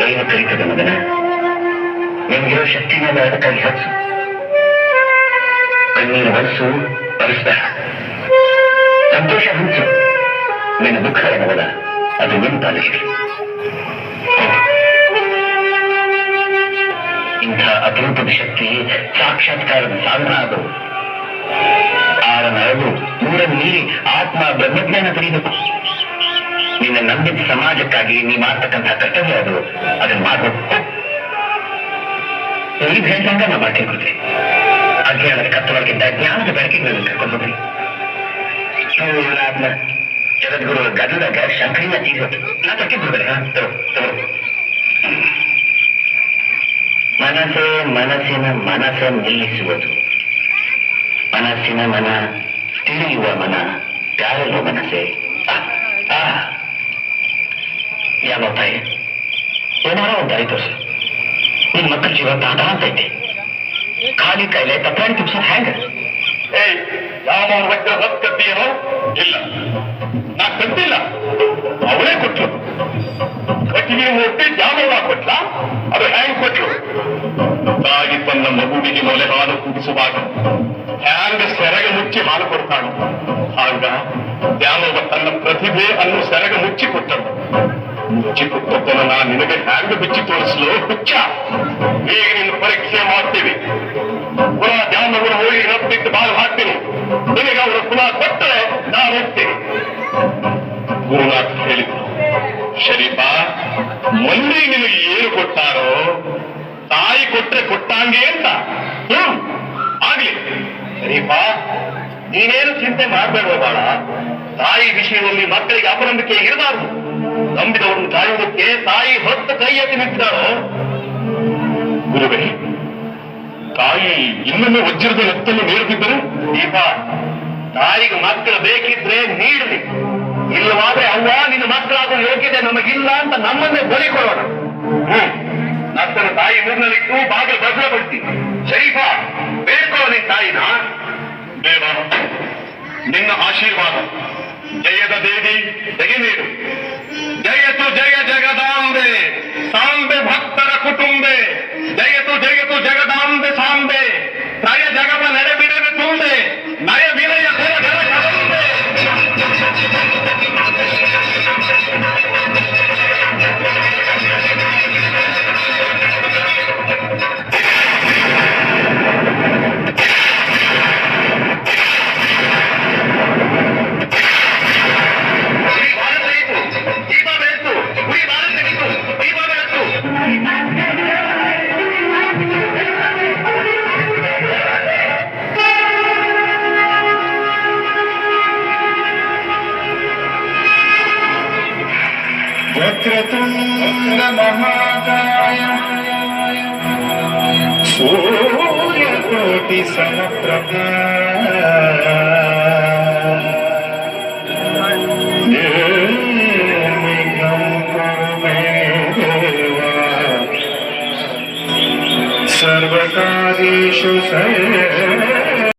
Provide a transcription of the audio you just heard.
ಏನು ಕರೀತದೆ ಮಗನ? ನಿಮ್ಗಿರೋ ಶಕ್ತಿ ಮೇಲೆ ಅದಕ್ಕಾಗಿ ಹಚ್ಚು. ಕಣ್ಣೀರು ಹಚ್ಚು, ಪರಿಸ್ಬೇಡ. ಸಂತೋಷ ಹಂಚು. ನಿನ್ನ ದುಃಖ ಏನವಲ್ಲ, ಅದು ನಿನ್ನ ಪಾಲಿಗೆ. ಇಂಥ ಅಪರೂಪದ ಶಕ್ತಿ ಸಾಕ್ಷಾತ್ಕಾರದ ಸಾಧನ ಅದು. ಆರನರಳು ಮೂರನ್ನು ಮೀರಿ ಆತ್ಮ ಬ್ರಹ್ಮಜ್ಞಾನ ಪಡೆಯಬೇಕು. ನಿನ್ನ ನಂಬಿದ ಸಮಾಜಕ್ಕಾಗಿ ನೀ ಮಾಡ್ತಕ್ಕಂಥ ಕರ್ತವ್ಯ ಅದು. ಅದನ್ನು ಮಾಡಬೇಕು. ನೀವು ಹೇಳ್ದಂಗ ನಾ ಮಾಡ್ತೀನಿ ಕೊಡ್ತೀನಿ. ಅಜ್ಞಾನದ ಕತ್ತಲಕ್ಕಿಂತ ಜ್ಞಾನದ ಬೆಳಕಿಗೆ ನಾನು ಕರ್ಕೊಂಡು ಹೋಗ್ರಿ. ಆತ್ಮ ಜಗದ್ಗುರು ಗದಲಾಗ ಶಂಕರಿನ ತೀರೋದು ನಾ ತಕ್ಕೆ ಬಿಡ್ಬೇಡ. ಮನಸ್ಸೇ ಮನಸ್ಸಿನ ಮನಸ್ಸ ನಿಲ್ಲಿಸುವುದು. ಮನಸ್ಸಿನ ಮನ ತಿಳಿಯುವ ಮನ ಯಾರಲ್ಲೋ ಮನಸ್ಸೇ. ಯಾವ ತಾಯಿ ಏನಾರೋ ಒಂದು ದಾರಿ ತೋರಿಸು. ನಿನ್ ಮಕ್ಕಳ ಜೀವ ತಾತ ಅಂತ ಐತಿ. ಖಾಲಿ ಕೈಲೆ ತಪ್ಪಾಡಿ ತುಪ್ಸೋದು ಹ್ಯಾಂಗ? ಯಾವ ವಜ್ರ ಹೊತ್ತೇನೋ ಇಲ್ಲ, ನಾ ಕಟ್ಟಿಲ್ಲ, ಅವಳೇ ಕೊಟ್ಲು. ಕಟ್ಟಿಗೆ ಮೂರ್ತಿ ಜಾಮವ ಕೊಟ್ಲ, ಅದು ಹ್ಯಾಂಗ್ ಕೊಟ್ಲು? ತಾಯಿ ತನ್ನ ಮಗುವಿಗೆ ಮೊಲೆ ಹಾಲು ಕುಡಿಸುವಾಗ ಹ್ಯಾಂಗ ಸೆರಗ ಮುಚ್ಚಿ ಹಾಲು ಕೊಡ್ತಾಳು. ಆಗ ದ್ಯಾಮವ್ವ ತನ್ನ ಪ್ರತಿಭೆ ಅನ್ನು ಸೆರಗ ಮುಚ್ಚಿ ಕೊಟ್ಟಳು. ಮುಚ್ಚಿ ಕೊಟ್ಟದ್ದನ್ನು ನಾನು ನಿನಗೆ ಹ್ಯಾಂಗ ಬಿಚ್ಚಿ ತೋರಿಸಲು ಹುಚ್ಚ? ಈಗ ನಿನ್ನ ಪರೀಕ್ಷೆ ಮಾಡ್ತೀವಿ. ಪುನಃ ದ್ಯಾಮವ್ವನ ಹೋಗಿ ರಬ್ಬಿಟ್ಟು ಬಾಳು ಹಾಕ್ತೀನಿ. ನಿನಗೆ ಅವರ ಪುನಃ ಕೊಟ್ಟರೆ ನಾನು ಹೋಗ್ತೀನಿ. ಗುರುನಾಥ್ ಹೇಳಿದ್ರು, ಶರೀಫ, ಮಂದಿ ನಿನಗೆ ಏನು ಕೊಟ್ಟಾರೋ ತಾಯಿ ಕೊಟ್ರೆ ಕೊಟ್ಟಂಗೆ ಅಂತ. ಆಗ್ಲಿ ಶರೀಫ, ನೀನೇನು ಚಿಂತೆ ಮಾಡಬೇಡ ಬಾಳ. ತಾಯಿ ವಿಷಯದಲ್ಲಿ ಮಕ್ಕಳಿಗೆ ಅಪನಂಬಿಕೆ ಇರಬಾರದು. ನಂಬಿದವರನ್ನು ಕಾಯುವುದಕ್ಕೆ ತಾಯಿ ಹೊತ್ತು ಕೈ ಎತ್ತಿ ನಿಂತಿದ್ದಾಳೋ. ಗುರುವೇ, ತಾಯಿ ಇನ್ನೊಮ್ಮೆ ವಜ್ರದ ನೆತ್ತನ್ನು ನೀಡುತ್ತಿದ್ದರು. ದೀಪ, ತಾಯಿಗೆ ಮಕ್ಕಳು ಬೇಕಿದ್ರೆ ನೀಡಲಿ, ಇಲ್ಲವಾದ್ರೆ ಅವ್ವ ನಿನ್ನ ಮಕ್ಕಳಾದ ಯೋಗ್ಯತೆ ನಮಗಿಲ್ಲ ಅಂತ ನಮ್ಮನ್ನೇ ಬಲಿ ಕೊಡೋಣ. ನತ್ತನ ತಾಯಿ ಮೂರ್ನಲ್ಲಿಟ್ಟು ಬಾಗಿಲು ಭದ್ರಪಡಿಸಿ. ಶರೀಫ, ಬೇಡ್ಕೊಳ್ಳೋ ನಿನ್ನ ತಾಯಿನ. ದೇವ, ನಿನ್ನ ಆಶೀರ್ವಾದ ಜಯದ ದೇವಿ ತೆಗೆ ನೀಡು. ಜಯತು ಜಯ ಜಗದಾಂಬೆ ಸಾಂಬೆ ಭಕ್ತರ ಕುಟುಂಬೆ. ಜಯತು ಜಯತು ಜಗದಾಂಬೆ ಸಾಂಬೆ ತ್ರಯ ಜಗವ ನಡೆಬಿಡವೆ ತುಂಬೆ. ನಯ ವಿನಯ ಕರಂಬೆ. वक्रतुंड महाकाय सूर्यकोटि समप्रभा निर्विघ्नं कुरु मे देवा सर्वकार्येषु सर्वदा।